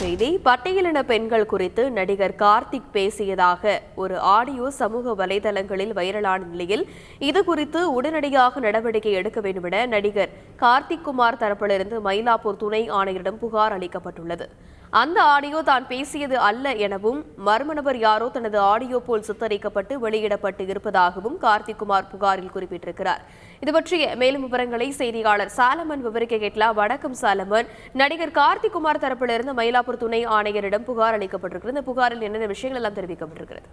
செய்தி. பட்டியலின பெண்கள் குறித்து நடிகர் கார்த்திக் பேசியதாக ஒரு ஆடியோ சமூக வலைதளங்களில் வைரலான நிலையில் இது குறித்து உடனடியாக நடவடிக்கை எடுக்க வேண்டும் என நடிகர் கார்த்திக் குமார் தரப்பிலிருந்து மயிலாப்பூர் துணை ஆணையரிடம் புகார் அளிக்கப்பட்டுள்ளது. அந்த ஆடியோ தான் பேசியது அல்ல எனவும் மர்ம நபர் யாரோ தனது ஆடியோ போல் சித்தரிக்கப்பட்டு வெளியிடப்பட்டு இருப்பதாகவும் கார்த்திக் குமார் புகாரில் குறிப்பிட்டிருக்கிறார். இது பற்றிய மேலும் விவரங்களை செய்தியாளர் சாலமன் விவரிக்க கேட்கலாம். வணக்கம் சாலமன். நடிகர் கார்த்திக் குமார் தரப்பிலிருந்து மயிலாப்பூர் துணை ஆணையரிடம் புகார் அளிக்கப்பட்டிருக்கிறது. இந்த புகாரில் என்னென்ன விஷயங்கள் எல்லாம் தெரிவிக்கப்பட்டிருக்கிறது?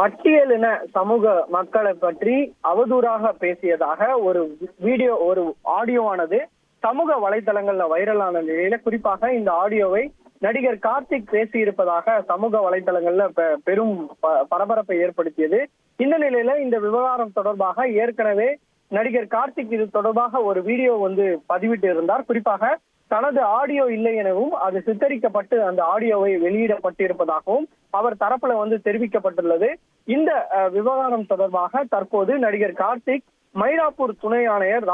பட்டியலின சமூக மக்களை பற்றி அவதூறாக பேசியதாக ஒரு ஆடியோவானது சமூக வலைதளங்கள்ல வைரலான நிலையில, குறிப்பாக இந்த ஆடியோவை நடிகர் கார்த்திக் பேசியிருப்பதாக சமூக வலைதளங்கள்ல பெரும் பரபரப்பை ஏற்படுத்தியது. இந்த நிலையில இந்த விவகாரம் தொடர்பாக ஏற்கனவே நடிகர் கார்த்திக் இது தொடர்பாக ஒரு வீடியோ பதிவிட்டு இருந்தார். குறிப்பாக தனது ஆடியோ இல்லை எனவும் அது சித்தரிக்கப்பட்டு அந்த ஆடியோவை வெளியிடப்பட்டிருப்பதாகவும் அவர் தரப்புல தெரிவிக்கப்பட்டுள்ளது. இந்த விவகாரம் தொடர்பாக தற்போது நடிகர் கார்த்திக் மயிலாப்பூர் துணை ஆணையர்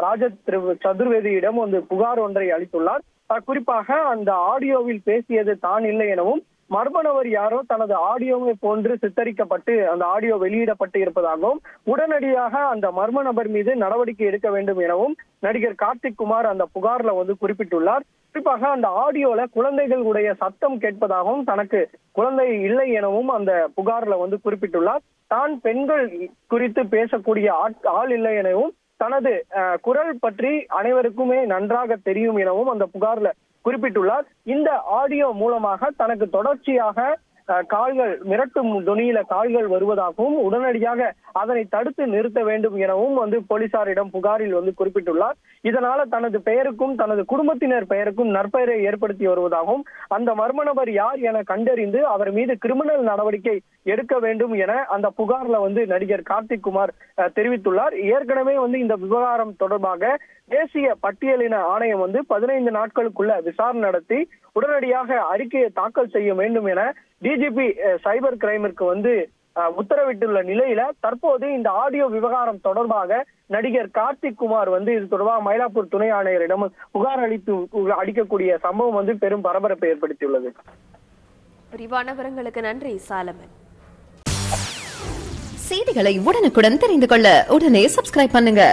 ராஜத் சதுர்வேதியிடம் புகார் ஒன்றை அளித்துள்ளார். குறிப்பாக அந்த ஆடியோவில் பேசியது தான் இல்லை எனவும் மர்ம நபர் யாரோ தனது ஆடியோவை போன்று சித்தரிக்கப்பட்டு அந்த ஆடியோ வெளியிடப்பட்டு இருப்பதாகவும் உடனடியாக அந்த மர்ம நபர் மீது நடவடிக்கை எடுக்க வேண்டும் எனவும் நடிகர் கார்த்திக் குமார் அந்த புகார்ல குறிப்பிட்டுள்ளார். குறிப்பாக அந்த ஆடியோல குழந்தைகளுடைய சத்தம் கேட்பதாகவும் தனக்கு குழந்தை இல்லை எனவும் அந்த புகார்ல குறிப்பிட்டுள்ளார். தான் பெண்கள் குறித்து பேசக்கூடிய ஆள் இல்லை எனவும் தனது குரல் பற்றி அனைவருக்குமே நன்றாக தெரியும் எனவும் அந்த புகார்ல குறிப்பிட்டுள்ளார். இந்த ஆடியோ மூலமாக தனக்கு தொடர்ச்சியாக கால்கள் மிரட்டும் துணியில கால்கள் வருவதாகவும் உடனடியாக அதனை தடுத்து நிறுத்த வேண்டும் எனவும் போலீசாரிடம் புகாரில் குறிப்பிட்டுள்ளார். இதனால தனது பெயருக்கும் தனது குடும்பத்தினர் பெயருக்கும் நற்பெயரை ஏற்படுத்தி வருவதாகவும் அந்த மர்ம நபர் யார் என கண்டறிந்து அவர் மீது கிரிமினல் நடவடிக்கை எடுக்க வேண்டும் என அந்த புகார்ல நடிகர் கார்த்திக் குமார் தெரிவித்துள்ளார். ஏற்கனவே இந்த விவகாரம் தொடர்பாக தேசிய பட்டியலின ஆணையம் 15 நாட்களுக்குள்ள விசாரணை நடத்தி உடனடியாக அறிக்கையை தாக்கல் செய்ய வேண்டும் என டிஜிபி சைபர் கிரைமிற்கு உத்தரவிட்டுள்ள நிலையில தற்போது இந்த ஆடியோ விவகாரம் தொடர்பாக நடிகர் கார்த்திக் குமார் இது தொடர்பாக மயிலாப்பூர் துணை ஆணையரிடம் புகார் அளிக்கக்கூடிய சம்பவம் பெரும் பரபரப்பை ஏற்படுத்தியுள்ளது. விரிவான விவரங்களுக்கு நன்றி சாலமன். செய்திகளை உடனுக்குடன் தெரிந்து கொள்ள உடனே சப்ஸ்கிரைப் பண்ணுங்க.